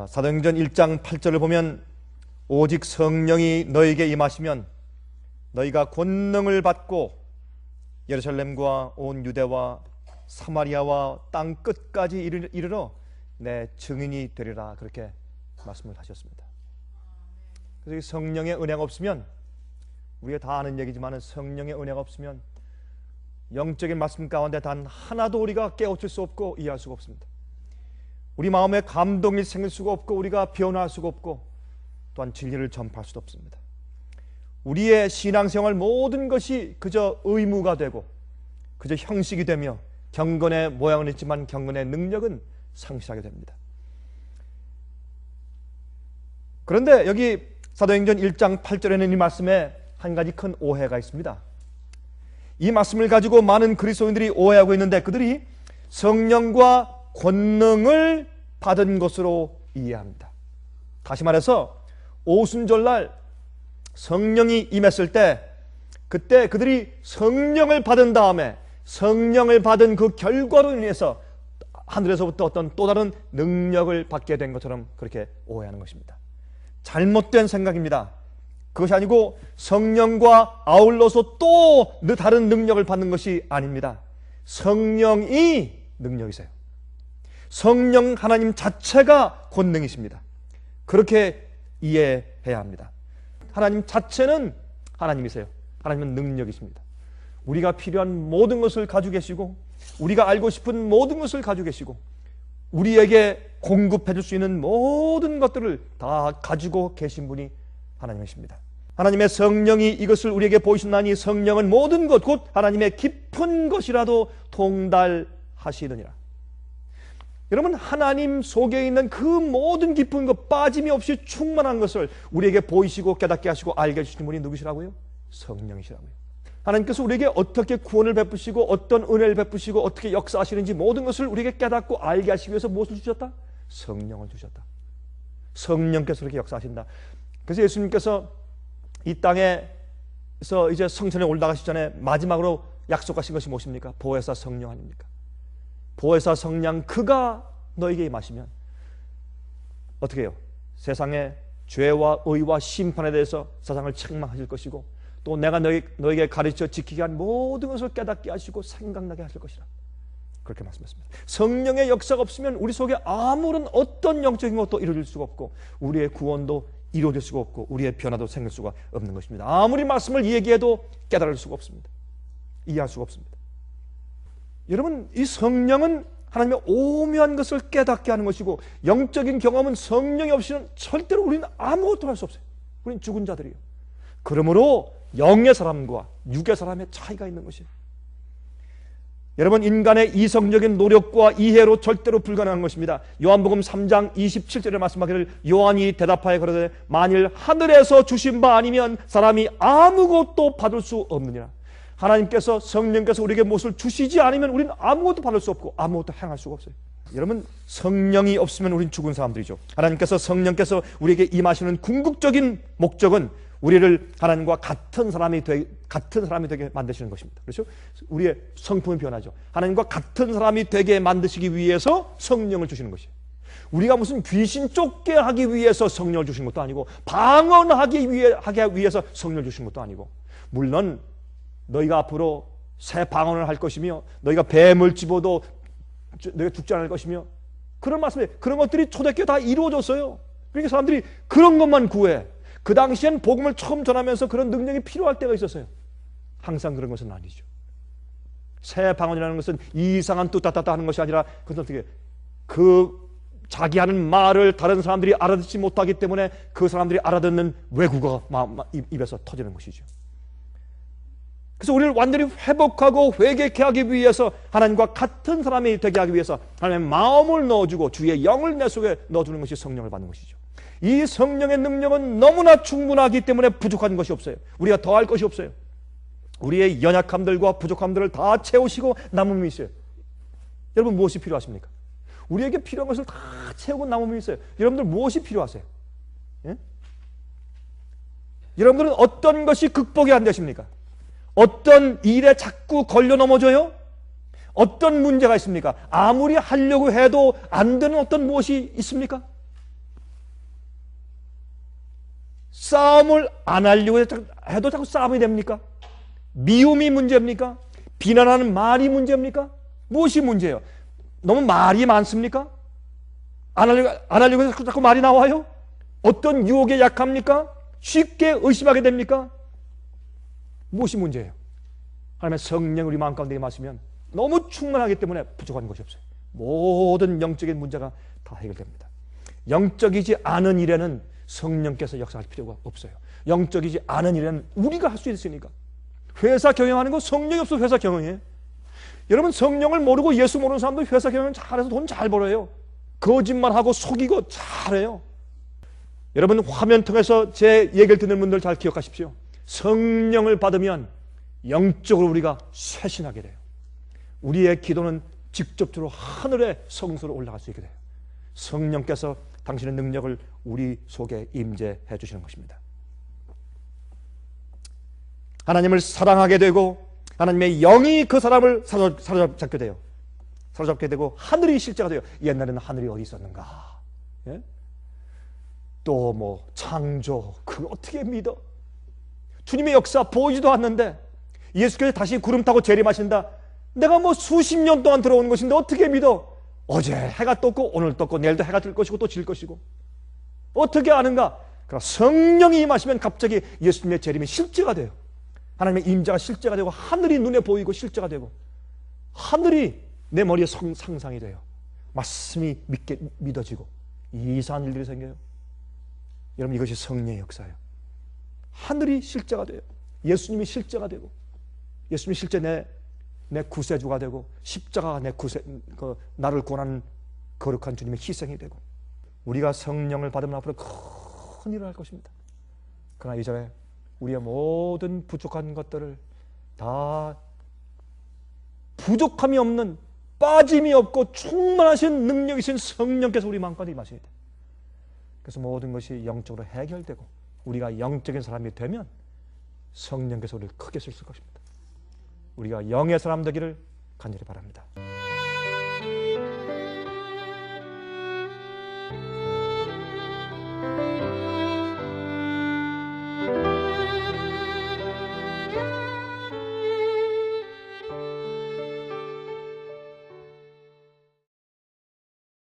사도행전 1장 8절을 보면 오직 성령이 너에게 임하시면 너희가 권능을 받고 예루살렘과 온 유대와 사마리아와 땅 끝까지 이르러 내 증인이 되리라, 그렇게 말씀을 하셨습니다. 그래서 성령의 은혜가 없으면, 우리가 다 아는 얘기지만 성령의 은혜가 없으면 영적인 말씀 가운데 단 하나도 우리가 깨우칠 수 없고 이해할 수가 없습니다. 우리 마음에 감동이 생길 수가 없고 우리가 변화할 수가 없고 또한 진리를 전파할 수도 없습니다. 우리의 신앙생활 모든 것이 그저 의무가 되고 그저 형식이 되며 경건의 모양은 있지만 경건의 능력은 상실하게 됩니다. 그런데 여기 사도행전 1장 8절에는 이 말씀에 한 가지 큰 오해가 있습니다. 이 말씀을 가지고 많은 그리스도인들이 오해하고 있는데, 그들이 성령과 권능을 받은 것으로 이해합니다. 다시 말해서 오순절날 성령이 임했을 때, 그때 그들이 성령을 받은 다음에 성령을 받은 그 결과로 인해서 하늘에서부터 어떤 또 다른 능력을 받게 된 것처럼 그렇게 오해하는 것입니다. 잘못된 생각입니다. 그것이 아니고 성령과 아울러서 또 다른 능력을 받는 것이 아닙니다. 성령이 능력이세요. 성령 하나님 자체가 권능이십니다. 그렇게 이해해야 합니다. 하나님 자체는 하나님이세요. 하나님은 능력이십니다. 우리가 필요한 모든 것을 가지고 계시고 우리가 알고 싶은 모든 것을 가지고 계시고 우리에게 공급해 줄 수 있는 모든 것들을 다 가지고 계신 분이 하나님이십니다. 하나님의 성령이 이것을 우리에게 보이신다니 성령은 모든 것, 곧 하나님의 깊은 것이라도 통달하시느니라. 여러분, 하나님 속에 있는 그 모든 깊은 것, 빠짐이 없이 충만한 것을 우리에게 보이시고 깨닫게 하시고 알게 해주시는 분이 누구시라고요? 성령이시라고요. 하나님께서 우리에게 어떻게 구원을 베푸시고 어떤 은혜를 베푸시고 어떻게 역사하시는지 모든 것을 우리에게 깨닫고 알게 하시기 위해서 무엇을 주셨다? 성령을 주셨다. 성령께서 그렇게 역사하신다. 그래서 예수님께서 이 땅에서 이제 성천에 올라가시기 전에 마지막으로 약속하신 것이 무엇입니까? 보혜사 성령 아닙니까? 보혜사 성령, 그가 너에게 임하시면 어떻게 해요? 세상의 죄와 의와 심판에 대해서 세상을 책망하실 것이고 또 내가 너에게 가르쳐 지키게 한 모든 것을 깨닫게 하시고 생각나게 하실 것이라, 그렇게 말씀했습니다. 성령의 역사가 없으면 우리 속에 아무런 어떤 영적인 것도 이루어질 수가 없고 우리의 구원도 이루어질 수가 없고 우리의 변화도 생길 수가 없는 것입니다. 아무리 말씀을 얘기해도 깨달을 수가 없습니다. 이해할 수가 없습니다. 여러분, 이 성령은 하나님의 오묘한 것을 깨닫게 하는 것이고 영적인 경험은 성령이 없이는 절대로 우리는 아무것도 할 수 없어요. 우리는 죽은 자들이에요. 그러므로 영의 사람과 육의 사람의 차이가 있는 것이에요. 여러분, 인간의 이성적인 노력과 이해로 절대로 불가능한 것입니다. 요한복음 3장 27절에 말씀하기를 요한이 대답하여 그러되 만일 하늘에서 주신 바 아니면 사람이 아무것도 받을 수 없느니라. 하나님께서, 성령께서 우리에게 무엇을 주시지 않으면 우리는 아무것도 받을 수 없고 아무것도 행할 수가 없어요. 여러분, 성령이 없으면 우리는 죽은 사람들이죠. 하나님께서, 성령께서 우리에게 임하시는 궁극적인 목적은 우리를 하나님과 같은 사람이 되게 만드시는 것입니다. 그렇죠? 우리의 성품이 변하죠. 하나님과 같은 사람이 되게 만드시기 위해서 성령을 주시는 것이에요. 우리가 무슨 귀신 쫓게 하기 위해서 성령을 주신 것도 아니고 방언하기 위해서 성령을 주신 것도 아니고, 물론 너희가 앞으로 새 방언을 할 것이며 너희가 뱀을 집어도 너희가 죽지 않을 것이며 그런 말씀에 그런 것들이 초대교회 다 이루어졌어요. 그러니까 사람들이 그런 것만 구해. 그 당시엔 복음을 처음 전하면서 그런 능력이 필요할 때가 있었어요. 항상 그런 것은 아니죠. 새 방언이라는 것은 이상한 뜻 하는 것이 아니라 그것은 어떻게 자기 하는 말을 다른 사람들이 알아듣지 못하기 때문에 그 사람들이 알아듣는 외국어가 입에서 터지는 것이죠. 그래서 우리를 완전히 회복하고 회개케 하기 위해서 하나님과 같은 사람이 되게 하기 위해서 하나님의 마음을 넣어주고 주의 영을 내 속에 넣어주는 것이 성령을 받는 것이죠. 이 성령의 능력은 너무나 충분하기 때문에 부족한 것이 없어요. 우리가 더할 것이 없어요. 우리의 연약함들과 부족함들을 다 채우시고 남음이 있어요. 여러분, 무엇이 필요하십니까? 우리에게 필요한 것을 다 채우고 남음이 있어요. 여러분들 무엇이 필요하세요? 예? 여러분들은 어떤 것이 극복이 안 되십니까? 어떤 일에 자꾸 걸려 넘어져요? 어떤 문제가 있습니까? 아무리 하려고 해도 안 되는 어떤 무엇이 있습니까? 싸움을 안 하려고 해도 자꾸 싸움이 됩니까? 미움이 문제입니까? 비난하는 말이 문제입니까? 무엇이 문제예요? 너무 말이 많습니까? 안 하려고 해서 자꾸 말이 나와요? 어떤 유혹에 약합니까? 쉽게 의심하게 됩니까? 무엇이 문제예요? 하나님의 성령 우리 마음 가운데 임하시면 너무 충만하기 때문에 부족한 것이 없어요. 모든 영적인 문제가 다 해결됩니다. 영적이지 않은 일에는 성령께서 역사할 필요가 없어요. 영적이지 않은 일에는 우리가 할 수 있으니까. 회사 경영하는 거 성령이 없어서 회사 경영해. 여러분 성령을 모르고 예수 모르는 사람도 회사 경영 잘해서 돈 잘 벌어요. 거짓말하고 속이고 잘해요. 여러분 화면 통해서 제 얘기를 듣는 분들 잘 기억하십시오. 성령을 받으면 영적으로 우리가 쇄신하게 돼요. 우리의 기도는 직접적으로 하늘의 성소로 올라갈 수 있게 돼요. 성령께서 당신의 능력을 우리 속에 임재해 주시는 것입니다. 하나님을 사랑하게 되고 하나님의 영이 그 사람을 사로잡게 돼요. 사로잡게 되고 하늘이 실제가 돼요. 옛날에는 하늘이 어디 있었는가? 예? 또 뭐 창조 그걸 어떻게 믿어? 주님의 역사 보이지도 않는데 예수께서 다시 구름 타고 재림하신다. 내가 뭐 수십 년 동안 들어온 것인데 어떻게 믿어? 어제 해가 떴고 오늘 떴고 내일도 해가 뜰 것이고 또 질 것이고 어떻게 아는가? 그러나 성령이 임하시면 갑자기 예수님의 재림이 실제가 돼요. 하나님의 임재가 실제가 되고 하늘이 눈에 보이고 실제가 되고 하늘이 내 머리에 상상이 돼요. 말씀이 믿어지고 이상한 일들이 생겨요. 여러분 이것이 성령의 역사예요. 하늘이 실제가 돼요. 예수님이 실제가 되고 예수님이 실제 내 구세주가 되고 십자가가 내 나를 구원하는 거룩한 주님의 희생이 되고 우리가 성령을 받으면 앞으로 큰 일을 할 것입니다. 그러나 이전에 우리의 모든 부족한 것들을 다 부족함이 없는 빠짐이 없고 충만하신 능력이신 성령께서 우리 마음까지 임하셔야 돼요. 그래서 모든 것이 영적으로 해결되고 우리가 영적인 사람이 되면 성령께서 우리를 크게 쓰실 것입니다. 우리가 영의 사람 되기를 간절히 바랍니다.